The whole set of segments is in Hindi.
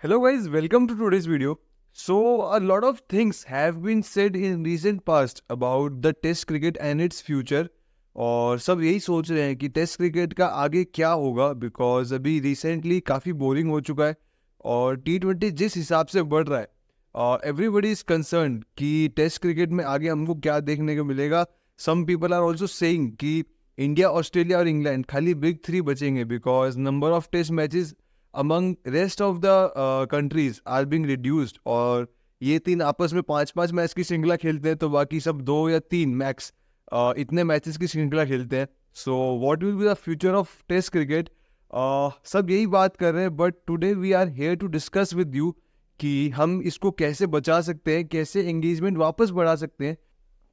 Hello guys, welcome to today's video. So a lot of things have been said in recent past about the test cricket and its future और सब यही सोच रहे हैं कि टेस्ट क्रिकेट का आगे क्या होगा बिकॉज अभी रिसेंटली काफ़ी बोरिंग हो चुका है और टी20 जिस हिसाब से बढ़ रहा है एवरीबडी इज कंसर्न कि टेस्ट क्रिकेट में आगे हमको क्या देखने को मिलेगा. Some people are also saying कि इंडिया, ऑस्ट्रेलिया और इंग्लैंड खाली बिग थ्री बचेंगे because number of test matches among rest of the countries are being reduced और ये तीन आपस में 5-5 मैच की श्रृंखला खेलते हैं तो बाकी सब 2 या 3 मैक्स इतने मैचेस की श्रृंखला खेलते हैं. So what will be the future of test cricket, सब यही बात कर रहे हैं. But today we are here to discuss with you कि हम इसको कैसे बचा सकते हैं, कैसे एंगेजमेंट वापस बढ़ा सकते हैं,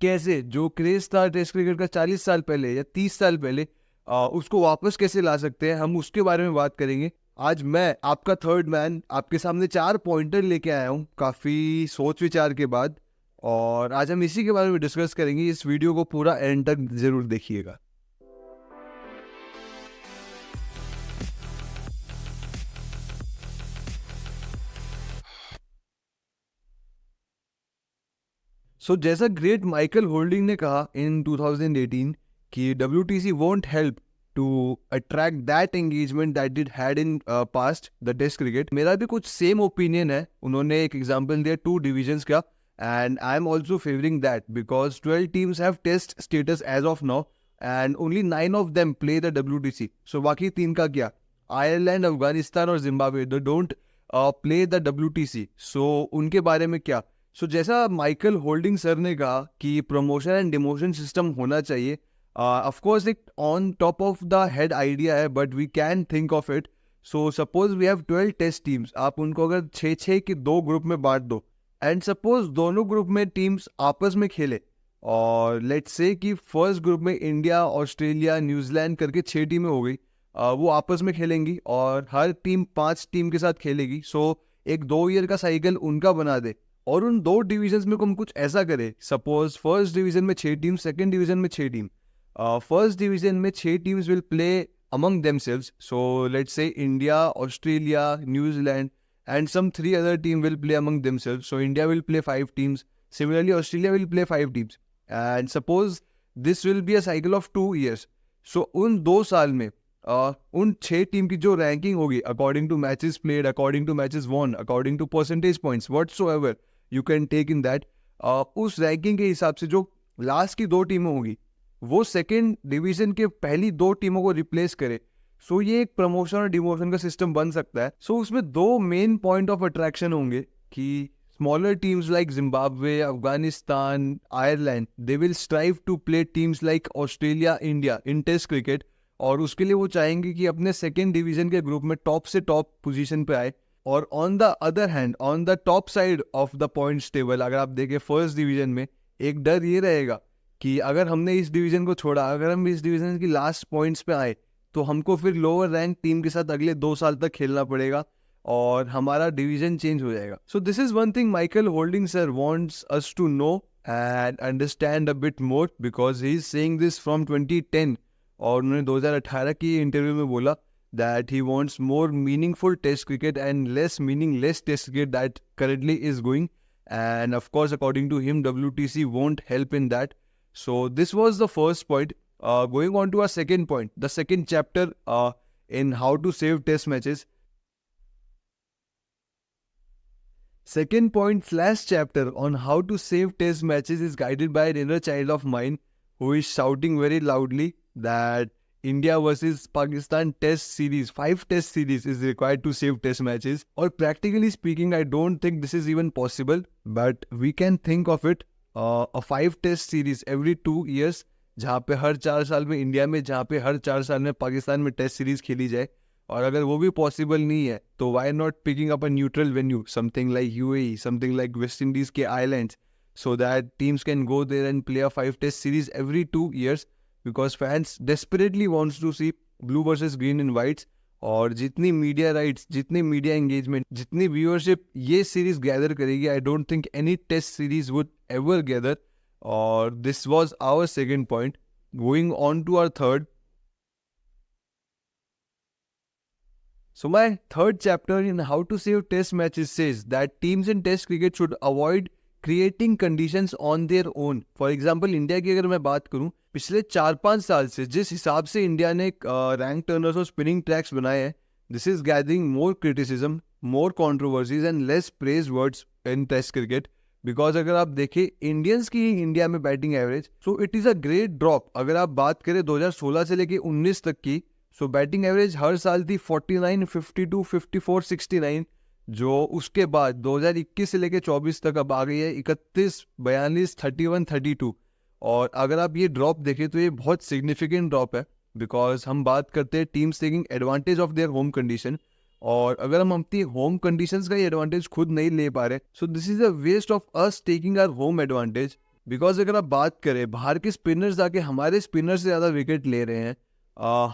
कैसे जो क्रेज था टेस्ट क्रिकेट का 40 साल पहले या 30 साल पहले उसको वापस कैसे ला सकते हैं. हम उसके बारे में बात करेंगे. आज मैं आपका थर्ड मैन आपके सामने 4 पॉइंटर लेके आया हूँ काफ़ी सोच विचार के बाद और आज हम इसी के बारे में डिस्कस करेंगे. इस वीडियो को पूरा एंड तक जरूर देखिएगा. सो जैसा ग्रेट माइकल होल्डिंग ने कहा इन 2018 कि WTC won't help to attract that engagement that it had in past the test cricket. मेरा भी कुछ सेम ओपिनियन है. उन्होंने एक एग्जांपल दिया 2 डिविजन्स का and I am also favouring that because 12 teams have test status as of now and only 9 of them play the WTC. So बाकी 3 का क्या, आयरलैंड, अफगानिस्तान और Zimbabwe, they don't play the WTC. So उनके बारे में क्या. सो जैसा माइकल होल्डिंग सर ने कहा कि प्रमोशन एंड डिमोशन सिस्टम होना चाहिए. ऑफ कोर्स एक on top of the head idea है but we can think of it. So suppose we have 12 test teams. आप उनको अगर 6-6 के 2 ग्रुप में बांट दो एंड सपोज दोनों ग्रुप में टीम्स आपस में खेले और लेट्स से कि फर्स्ट ग्रुप में इंडिया, ऑस्ट्रेलिया, न्यूजीलैंड करके 6 टीमें हो गई. वो आपस में खेलेंगी और हर टीम 5 टीम के साथ खेलेगी. सो एक 2 ईयर का साइकिल उनका बना दे और उन 2 डिवीजन्स में हम कुछ ऐसा करें. सपोज फर्स्ट डिवीजन में 6 टीम, सेकंड डिवीजन में 6 टीम. फर्स्ट डिवीजन में 6 teams will play among themselves. So let's say India, Australia, New Zealand and some 3 other team will play among themselves. So India will play 5 teams. Similarly, Australia will play 5 teams. And suppose this will be a cycle of 2 years. So उन 2 साल में उन 6 टीम की जो रैंकिंग होगी according to matches played, according to matches won, according to percentage points whatsoever you can take in that, उस रैंकिंग के हिसाब से जो लास्ट की 2 टीमें होंगी वो सेकेंड डिवीजन के पहली 2 टीमों को रिप्लेस करे. सो ये एक प्रमोशन और डिमोशन का सिस्टम बन सकता है. सो उसमें 2 मेन पॉइंट ऑफ अट्रैक्शन होंगे कि smaller teams like Zimbabwe, Afghanistan, Ireland, they will strive to play teams like Australia, India in test cricket और उसके लिए वो चाहेंगे कि अपने सेकेंड डिवीजन के ग्रुप में टॉप से टॉप पोजीशन पे आए. और on the other hand, on the top side of the points table अगर आप देखें फर्स्ट डिवीजन में, एक डर ये रहेगा कि अगर हमने इस डिवीजन को छोड़ा, अगर हम इस डिवीजन की लास्ट पॉइंट्स पे आए तो हमको फिर लोअर रैंक टीम के साथ अगले 2 साल तक खेलना पड़ेगा और हमारा डिवीजन चेंज हो जाएगा. So this is one thing Michael Holding sir wants us to know and understand a bit more because he is saying this from 2010 और उन्होंने 2018 की इंटरव्यू में बोला that he wants more meaningful test cricket and less meaningless test cricket that currently is going, and of course according to him WTC won't help in that. So this was the first point. Going on to our second point, the second chapter in how to save test matches. Second point slash chapter on how to save test matches is guided by an inner child of mine who is shouting very loudly that India versus Pakistan test series, 5 test series is required to save test matches. Or practically speaking, I don't think this is even possible, but we can think of it. A 5 test series every 2 years, जहाँ पे हर 4 साल में इंडिया में, जहाँ पे हर 4 साल में पाकिस्तान में टेस्ट सीरीज खेली जाए. और अगर वो भी पॉसिबल नहीं है तो why not picking up a neutral venue, something like UAE, something like West Indies के islands, so that teams can go there and play a 5 test series every 2 years because fans desperately wants to see blue versus green and whites. और जितनी मीडिया राइट्स, जितनी मीडिया एंगेजमेंट, जितनी व्यूअरशिप ये सीरीज गैदर करेगी, I don't think any test series would ever gather. और this was our second point. Going on to our third. So my third chapter in how to save test matches says that teams in test cricket should avoid creating conditions on their own. For example, India की अगर मैं बात करूं, पिछले 4-5 साल से जिस हिसाब से इंडिया ने रैंक टर्नर्स और स्पिनिंग ट्रैक्स बनाए हैं, this is gathering more criticism, more controversies and less praise words in test cricket. Because अगर आप देखें इंडियंस की इंडिया में batting average, so it is a great drop. अगर आप बात करें 2016 से लेके 19 तक की, सो बैटिंग एवरेज हर साल थी 49, 52, 54, 69, जो उसके बाद 2021 से लेके 24 तक अब आ गई है 31, 42, 31, 32. और अगर आप ये ड्रॉप देखें तो ये बहुत सिग्निफिकेंट ड्रॉप है, बिकॉज हम बात करते हैं teams taking advantage of their home condition. और अगर हम अपनी होम कंडीशंस का ही एडवांटेज खुद नहीं ले पा रहे, so this is a waste of us taking our home advantage. Because अगर आप बात करें बाहर के स्पिनर्स आके हमारे स्पिनर से ज़्यादा विकेट ले रहे हैं,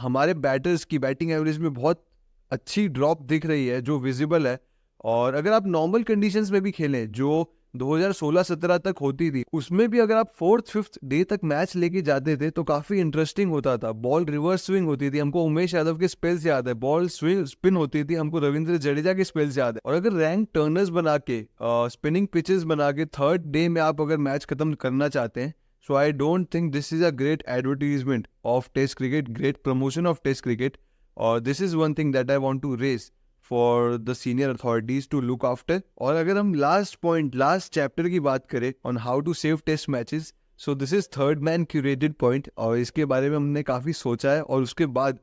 हमारे बैटर्स की बैटिंग एवरेज में बहुत अच्छी ड्रॉप दिख रही है जो विजिबल है. और अगर आप नॉर्मल कंडीशंस में भी खेलें जो 2016-17 तक होती थी, उसमें भी अगर आप 4th-5th डे तक मैच लेके जाते थे तो काफी इंटरेस्टिंग होता था. बॉल रिवर्स स्विंग होती थी, हमको उमेश यादव के स्पेल्स याद है. बॉल स्विंग स्पिन होती थी, हमको रविंद्र जडेजा के स्पेल्स याद है. और अगर रैंक टर्नर्स बना के स्पिनिंग पिचेस बना के 3rd डे में आप अगर मैच खत्म करना चाहते हैं, so I don't think this is a great advertisement of test cricket, great promotion of test cricket. और this is one thing that I want to raise for the senior authorities to look after. और अगर हम लास्ट चैप्टर की बात करें on how to save test matches, so this is third man curated point, और इसके बारे में हमने काफ़ी सोचा है और उसके बाद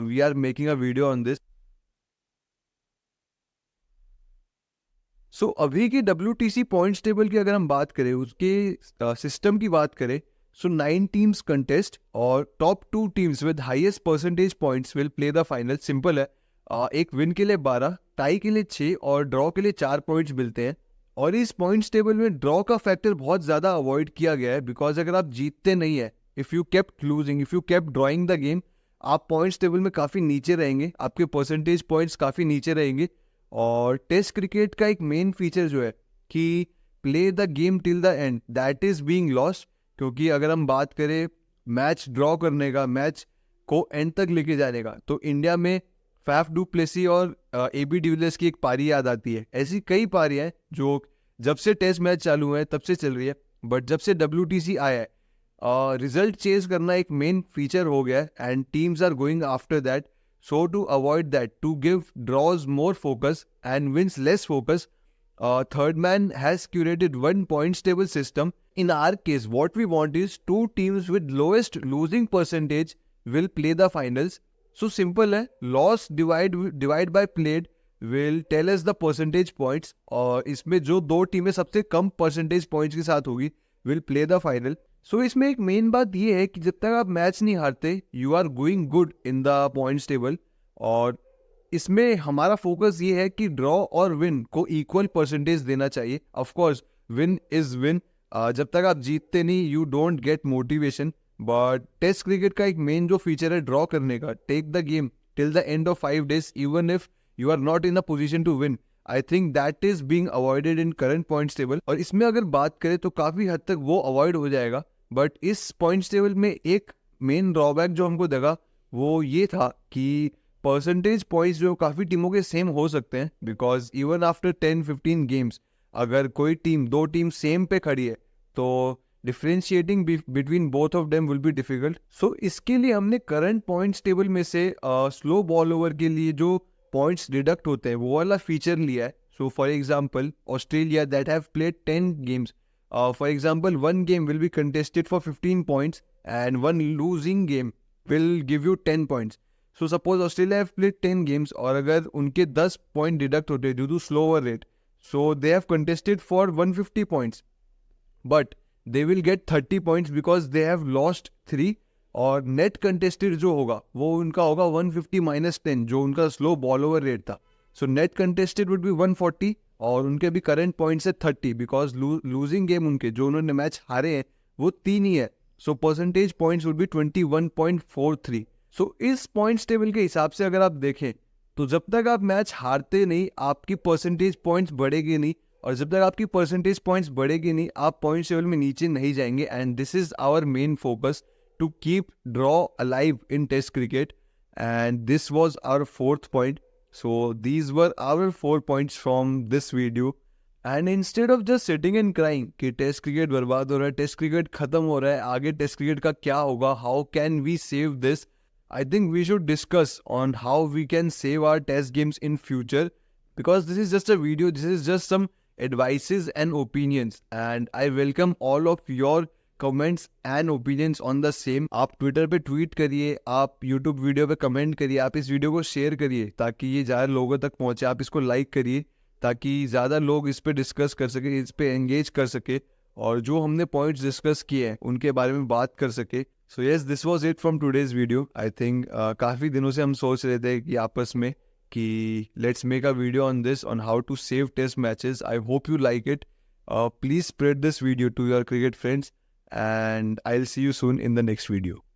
we are making a video on this. So अभी की WTC पॉइंट्स टेबल की अगर हम बात करें, उसके सिस्टम की बात करें, so 9 teams contest और top 2 teams with highest percentage points will play the final. Simple है, एक विन के लिए 12, टाई के लिए 6 और ड्रॉ के लिए 4 पॉइंट्स मिलते हैं. और इस पॉइंट्स टेबल में ड्रॉ का फैक्टर बहुत ज़्यादा अवॉइड किया गया है, बिकॉज अगर आप जीतते नहीं है, if you kept losing, if you kept drawing the game, आप पॉइंट्स टेबल में काफ़ी नीचे रहेंगे, आपके परसेंटेज पॉइंट्स काफ़ी नीचे रहेंगे. और टेस्ट क्रिकेट का एक मेन फीचर जो है कि play the game till the and, that is being lost. क्योंकि अगर हम बात करें मैच ड्रॉ करने का, मैच को एंड तक लेके जाने का, तो इंडिया में फैफ डू प्लेसी और AB डिविलियर्स की एक पारी याद आती है. ऐसी कई पारियां हैं जो जब से टेस्ट मैच चालू हुए हैं तब से चल रही है, बट जब से WTC आया है रिजल्ट चेज करना एक मेन फीचर हो गया है, and teams are going after that. So to avoid that, to give draws more focus and wins less focus, third man has curated one points table system. In our case, what we want is 2 teams with lowest losing percentage will play the finals. So simple है, loss divide by played will tell us the percentage points. और इसमें जो 2 टीमें सबसे कम percentage points के साथ होगी will play the final. So इसमें एक मेन बात ये है कि जब तक आप मैच नहीं हारते, you are going good in the points table. और इसमें हमारा फोकस ये है कि ड्रॉ और विन को इक्वल परसेंटेज देना चाहिए. Of course win is win, जब तक आप जीतते नहीं you don't get motivation. But test cricket का एक मेन जो फीचर है ड्रॉ करने का, take the game till the end of 5 days even if you are not in a position to win. I think that is being avoided in current points table. और इसमें अगर बात करें तो काफी हद तक वो अवॉइड हो जाएगा. बट इस पॉइंट्स टेबल में एक मेन ड्रॉबैक जो हमको लगा वो ये था कि परसेंटेज पॉइंट्स जो काफ़ी टीमों के सेम हो सकते हैं, बिकॉज इवन आफ्टर 10-15 गेम्स अगर कोई टीम 2 टीम सेम पे खड़ी है तो differentiating between both of them will be difficult. So इसके लिए हमने करंट पॉइंट्स टेबल में से स्लो बॉल ओवर के लिए जो पॉइंट्स डिडक्ट होते हैं वो वाला फीचर लिया है. So for example Australia that have played 10 games, for example 1 game will be contested for 15 points and 1 losing game will give you 10 points. So suppose Australia have played 10 games और अगर उनके 10 पॉइंट डिडक्ट होते due to slower rate, so they have contested for 150 points, but they will get 30 points because they have lost 3. और नेट कंटेस्टेड जो होगा वो उनका होगा 150 - 10 जो उनका स्लो बॉल ओवर रेट था. So net contested would be 140 और उनके भी करंट पॉइंट्स है 30 बिकॉज लूजिंग गेम उनके जो उन्होंने मैच हारे हैं वो 3 ही है. So percentage points would be 21.43. सो इस पॉइंट्स टेबल के हिसाब से अगर आप देखें तो जब तक आप मैच हारते नहीं आपकी परसेंटेज पॉइंट्स बढ़ेगी नहीं, और जब तक आपकी परसेंटेज पॉइंट्स बढ़ेगी नहीं आप पॉइंट्स टेबल में नीचे नहीं जाएंगे. And this is our main focus to keep draw alive in test cricket, and this was our 4th point. So these were our 4 points from this video. And instead of just sitting and crying कि टेस्ट क्रिकेट बर्बाद हो रहा है, टेस्ट क्रिकेट खत्म हो रहा है, आगे टेस्ट क्रिकेट का क्या होगा, how can we save this, I think we should discuss on how we can save our test games in future, because this is just a video, this is just some advices and opinions, and I welcome all of your comments and opinions on the same. आप ट्विटर पे ट्वीट करिए, आप यूट्यूब वीडियो पे कमेंट करिए, आप इस वीडियो को शेयर करिए ताकि ये ज़्यादा लोगों तक पहुँचे, आप इसको लाइक करिए ताकि ज़्यादा लोग इस पे डिस्कस कर सके, इस पे एंगेज कर सके, और जो हमने पॉइंट्स डिस्कस किए हैं उनके बारे में बात कर सके. So yes, this was it from today's video. I think काफ़ी दिनों से हम सोच रहे थे कि आपस में कि let's make a video on this, on how to save test matches. I hope you like it. Please spread this video to your cricket friends, and I'll see you soon in the next video.